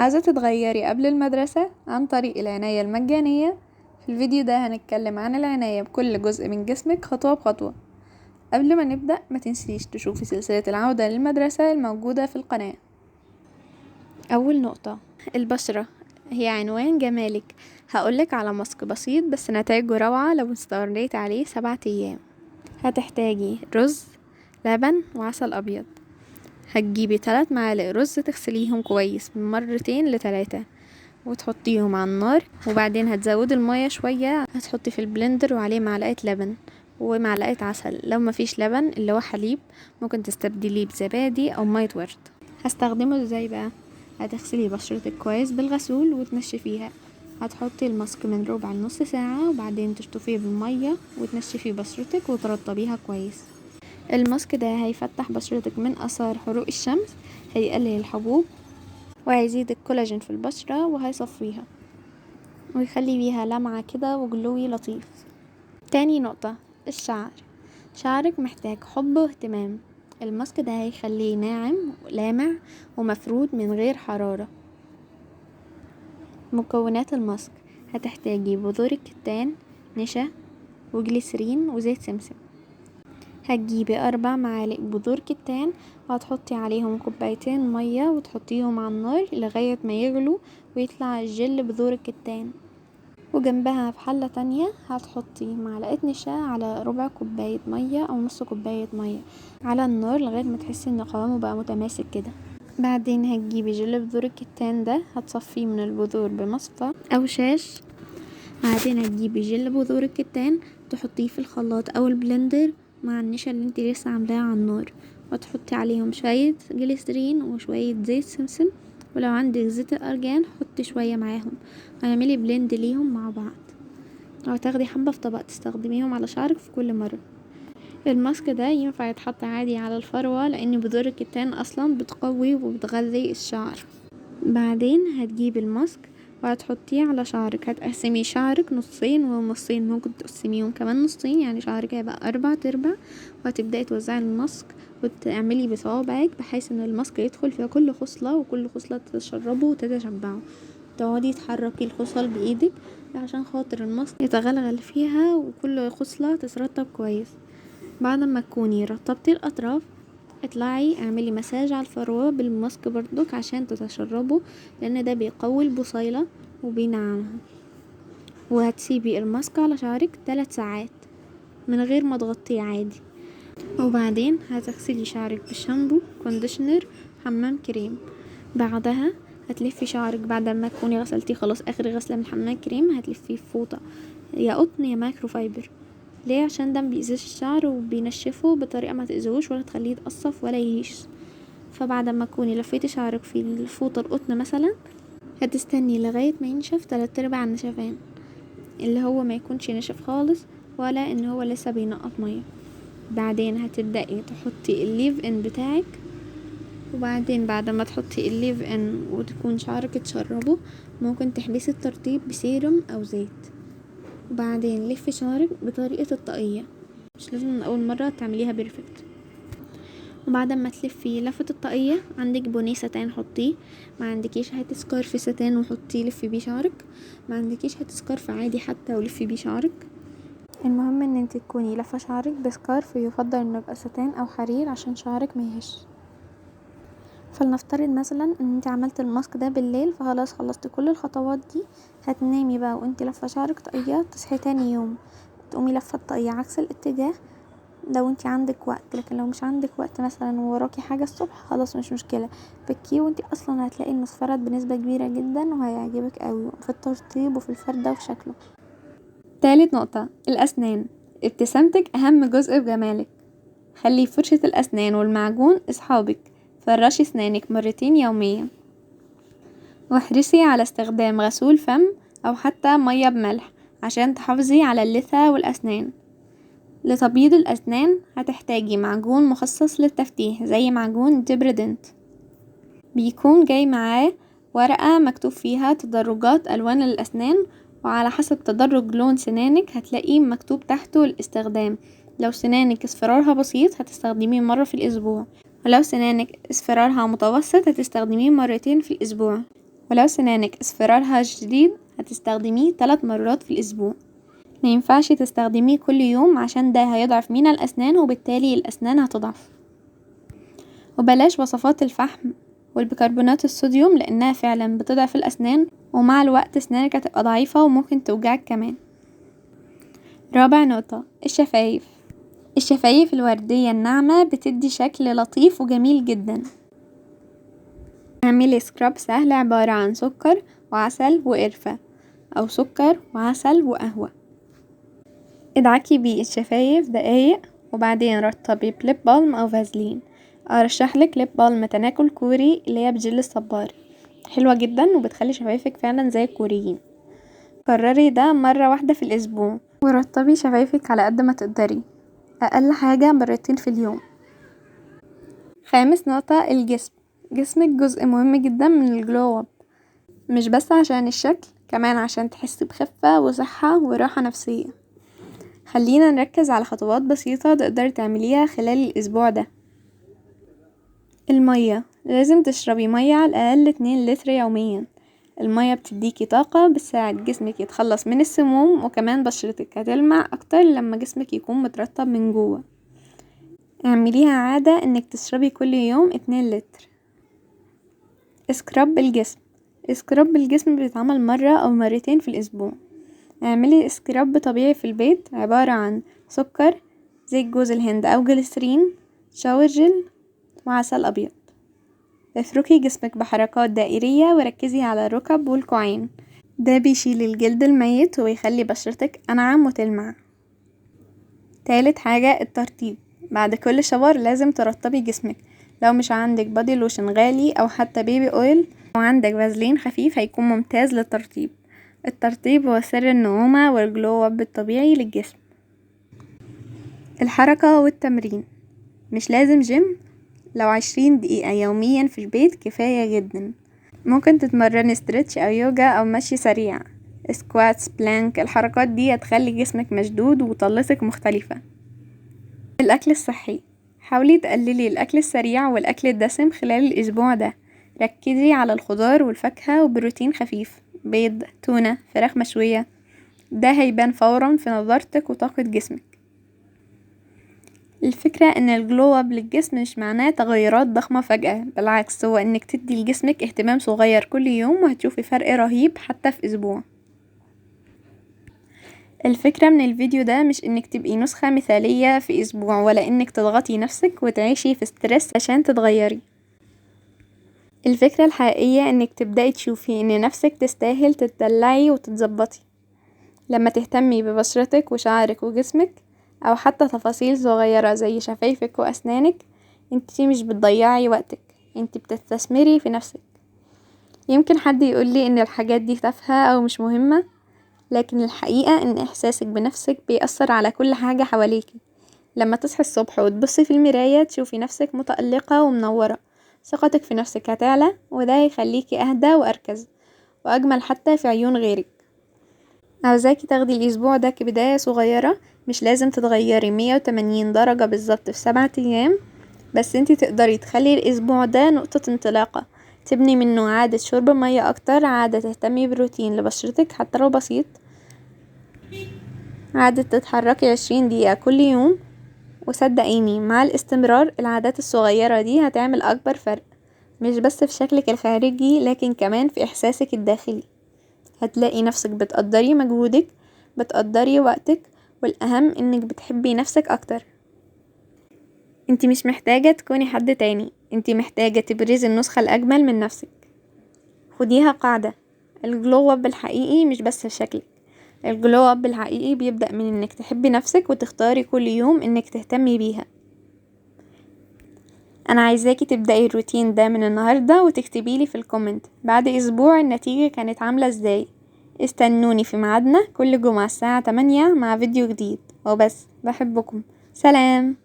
عايزة تتغيري قبل المدرسة عن طريق العناية المجانية. في الفيديو ده هنتكلم عن العناية بكل جزء من جسمك خطوة بخطوة. قبل ما نبدأ ما تنسيش تشوفي سلسلة العودة للمدرسة الموجودة في القناة. أول نقطة، البشرة هي عنوان جمالك. هقولك على ماسك بسيط بس نتائجه روعة لو استمريت عليه 7 أيام. هتحتاجي رز، لبن وعسل أبيض. هتجيبي 3 معالق رز تغسليهم كويس من 2 ل3 وتحطيهم على النار، وبعدين هتزودي المية شوية. هتحطي في البلندر وعليه معلقة لبن ومعلقة عسل. لو مفيش لبن اللي هو حليب ممكن تستبدليه بزبادي او مية ورد. هستخدمه ازاي بقى؟ هتغسلي بشرتك كويس بالغسول وتنشفيها. هتحطي الماسك من ربع لنص ساعة وبعدين تشطفيه بالمية وتنشفي بشرتك وترطبيها كويس. الماسك ده هيفتح بشرتك من اثار حروق الشمس، هيقلل الحبوب وهيزيد الكولاجين في البشرة وهيصفيها ويخلي بيها لمعة كده وجلوي لطيف. تاني نقطة، الشعر. شعرك محتاج حب واهتمام. الماسك ده هيخليه ناعم ولامع ومفرود من غير حرارة. مكونات الماسك، هتحتاجي بذور الكتان، نشا وجليسرين وزيت سمسم. هتجيبي 4 معالق بذور كتان وهتحطي عليهم 2 مية وتحطيهم على النار لغاية ما يغلوا ويطلع الجل بذور الكتان. وجنبها في حلة تانية هتحطي معلقة نشا على ربع كوباية مية او نص كوباية مية على النار لغاية ما تحسي ان قوامه بقى متماسك كده. بعدين هتجيبي جل بذور الكتان ده هتصفيه من البذور بمصفى او شاش. بعدين هتجيبي جل بذور الكتان تحطيه في الخلاط او البلندر مع النشا اللي انت لسه عاملاها على النار، وتحطي عليهم شوية جليسرين وشوية زيت سمسم، ولو عندك زيت الارجان حطي شوية معاهم واعملي بلند ليهم مع بعض. وتاخدي حبة في طبق تستخدميهم على شعرك في كل مرة. الماسك ده ينفع يتحط عادي على الفروة لان بذور الكتان اصلا بتقوي وبتغذي الشعر. بعدين هتجيبي الماسك وهتحطيه على شعرك. هتقسمي شعرك نصين ونصين، ممكن تقسميهم كمان نصين يعني شعرك هيبقى 4/4. وهتبدأي توزعي الماسك وتعملي بصوابعك بحيث ان الماسك يدخل في كل خصلة وكل خصلة تشربه وتتشبعه. تقعدي تحركي الخصل بايدك عشان خاطر الماسك يتغلغل فيها وكل خصلة تترطب كويس. بعد ما تكوني رطبتي الاطراف اطلعي اعملي مساج على الفروة بالماسك برضك عشان تتشربه، لان ده بيقوي البصيلة وبينعمها. وهتسيبي الماسك على شعرك 3 ساعات من غير ما تغطيه عادي. وبعدين هتغسلي شعرك بشامبو، كونديشنر، حمام كريم. بعدها هتلفي شعرك بعد ما تكوني غسلتيه خلاص اخر غسلة من حمام كريم هتلفيه في فوطة يا قطن يا مايكرو فايبر. ليه؟ عشان ده مبيأذيش الشعر وبينشفه بطريقة ما تأذيهوش ولا تخليه يتقصف ولا يهيش. فبعد ما تكوني لفيتي شعرك في الفوطة القطن مثلا هتستني لغاية ما ينشف 3/4 النشفان، اللي هو ما يكونش نشف خالص ولا ان هو لسه بينقط مية. بعدين هتبدأي تحطي الليف ان بتاعك، وبعدين بعد ما تحطي الليف ان وتكون شعرك اتشربه ممكن تحبسي الترطيب بسيرم او زيت. وبعدين لفي شعرك بطريقة الطاقية، مش لازم من اول مرة تعمليها بيرفكت. وبعد ما تلفي لفة الطاقية عندك بونيه ستان حطيه، ما عندكيش هات سكارف ستان وحطيه لفي بيه شعرك، ما عندكيش هات سكارف عادي حتى ولفي بيه شعرك. المهم ان انت تكوني لفة شعرك بسكارف، يفضل انه يبقى ستان او حرير عشان شعرك ما يهش. فلنفترض مثلا ان انت عملت الماسك ده بالليل، فخلاص خلصتي كل الخطوات دي. هتنامي بقى وانت لفة شعرك طاقية، تصحي تاني يوم تقومي لفة الطاقية عكس الاتجاه لو انت عندك وقت. لكن لو مش عندك وقت مثلا ووراكي حاجة الصبح خلاص مش مشكلة، بكيه وانت اصلا هتلاقي انه اصفرت بنسبة كبيرة جدا وهيعجبك قوي في الترطيب وفي الفردة وفي شكله. تالت نقطة، الأسنان. ابتسامتك أهم جزء في جمالك. خلي فرشة الأسنان والمعجون أصحابك. فرشي أسنانك 2 يوميا، واحرصي على استخدام غسول فم أو حتى مية بملح عشان تحافظي على اللثة والأسنان. لتبييض الأسنان هتحتاجي معجون مخصص للتفتيح زي معجون ديبردنت، بيكون جاي معاه ورقة مكتوب فيها تدرجات ألوان الأسنان، وعلى حسب تدرج لون سنانك هتلاقيه مكتوب تحته الاستخدام. لو سنانك اصفرارها بسيط هتستخدميه مرة في الأسبوع، ولو سنانك اصفرارها متوسط هتستخدميه 2 مرات في الأسبوع. ولو سنانك اصفرارها شديد هتستخدميه 3 مرات في الأسبوع. مينفعش تستخدميه كل يوم عشان ده هيضعف من الأسنان وبالتالي الأسنان هتضعف. وبلاش وصفات الفحم والبيكربونات الصوديوم لأنها فعلا بتضعف الأسنان، ومع الوقت أسنانك هتبقى ضعيفة وممكن توجعك كمان. رابع نقطة، الشفايف الوردية الناعمة بتدي شكل لطيف وجميل جدا. اعملي سكراب سهل عبارة عن سكر وعسل وقرفة، أو سكر وعسل وقهوة. ادعكي بيه الشفايف دقايق وبعدين رطبي بليب بالم أو فازلين. أرشحلك ليب بالم تناكل كوري اللي هي بجل الصباري، حلوة جدا وبتخلي شفايفك فعلا زي الكوريين. كرري ده مرة واحدة في الأسبوع، ورطبي شفايفك على قد ما تقدري، أقل حاجة 2 مرات في اليوم. خامس نقطة، الجسم. جسمك جزء مهم جدا من الجلو اب، مش بس عشان الشكل، كمان عشان تحسي بخفة وصحة وراحة نفسية. خلينا نركز على خطوات بسيطة تقدري تعمليها خلال الأسبوع ده. المية، لازم تشربي مية على الأقل 2 لتر يوميا. المية بتديكي طاقة، بتساعد جسمك يتخلص من السموم، وكمان بشرتك هتلمع أكتر لما جسمك يكون مترطب من جوه. اعمليها عادة انك تشربي كل يوم 2 لتر. اسكراب الجسم. اسكراب الجسم بيتعمل مرة أو مرتين في الأسبوع. اعملي اسكراب طبيعي في البيت عبارة عن سكر، زيت جوز الهند أو جليسرين، شاور جل، وعسل أبيض. افركي جسمك بحركات دائرية وركزي على الركب والكوعين، ده بيشيل الجلد الميت ويخلي بشرتك أنعم وتلمع. تالت حاجة، الترطيب. بعد كل شاور لازم ترطبي جسمك. لو مش عندك بادي لوشن غالي أو حتى بيبي أويل أو عندك فازلين خفيف هيكون ممتاز للترطيب. الترطيب هو سر النعومة والجلو اب الطبيعي للجسم. الحركة والتمرين، مش لازم جيم، لو 20 دقيقة يوميا في البيت كفاية جدا. ممكن تتمرني ستريتش أو يوجا أو مشي سريع، سكواتس، بلانك. الحركات دي هتخلي جسمك مشدود وطلتك مختلفة. الأكل الصحي، حاولي تقللي الأكل السريع والأكل الدسم خلال الأسبوع ده. ركزي على الخضار والفاكهة وبروتين خفيف، بيض، تونة، فراخ مشوية. ده هيبان فورا في نضارتك وطاقة جسمك. الفكرة ان الجلو اب للجسم مش معناه تغيرات ضخمة فجأة، بالعكس هو انك تدي لجسمك اهتمام صغير كل يوم وهتشوفي فرق رهيب حتى في أسبوع. الفكرة من الفيديو ده مش انك تبقي نسخة مثالية في أسبوع، ولا انك تضغطي نفسك وتعيشي في ستريس عشان تتغيري. الفكرة الحقيقية انك تبدأي تشوفي ان نفسك تستاهل تتدلعي وتتظبطي. لما تهتمي ببشرتك وشعرك وجسمك، او حتى تفاصيل صغيرة زي شفايفك واسنانك، انتي مش بتضيعي وقتك، انتي بتستثمري في نفسك. يمكن حد يقولي ان الحاجات دي تافهة او مش مهمة، لكن الحقيقة ان احساسك بنفسك بيأثر على كل حاجة حواليكي. لما تصحي الصبح وتبصي في المراية تشوفي نفسك متألقة ومنورة، ثقتك في نفسك هتعلى، وده هيخليكي اهدى واركز واجمل حتى في عيون غيرك. عاوزاكي تاخدي الأسبوع ده كبداية صغيرة، مش لازم تتغيري 180 درجة بالظبط في 7 أيام، بس انتي تقدري تخلي الأسبوع ده نقطة انطلاقة، تبني منه عادة شرب مية أكتر، عادة تهتمي بروتين لبشرتك حتى لو بسيط، عادة تتحركي 20 دقيقة كل يوم. وصدقيني مع الاستمرار العادات الصغيرة دي هتعمل أكبر فرق، مش بس في شكلك الخارجي لكن كمان في إحساسك الداخلي. هتلاقي نفسك بتقدري مجهودك، بتقدري وقتك، والأهم انك بتحبي نفسك اكتر. انتي مش محتاجة تكوني حد تاني، انتي محتاجة تبرزي النسخة الأجمل من نفسك. خديها قاعدة، الجلو اب الحقيقي مش بس في شكلك، الجلو اب الحقيقي بيبدأ من انك تحبي نفسك وتختاري كل يوم انك تهتمي بيها. انا عايزاكي تبدأي الروتين ده من النهاردة وتكتبيلي في الكومنت بعد أسبوع النتيجة كانت عاملة ازاي. استنوني في ميعادنا كل جمعة الساعة 8 مع فيديو جديد. وبس، بحبكم، سلام.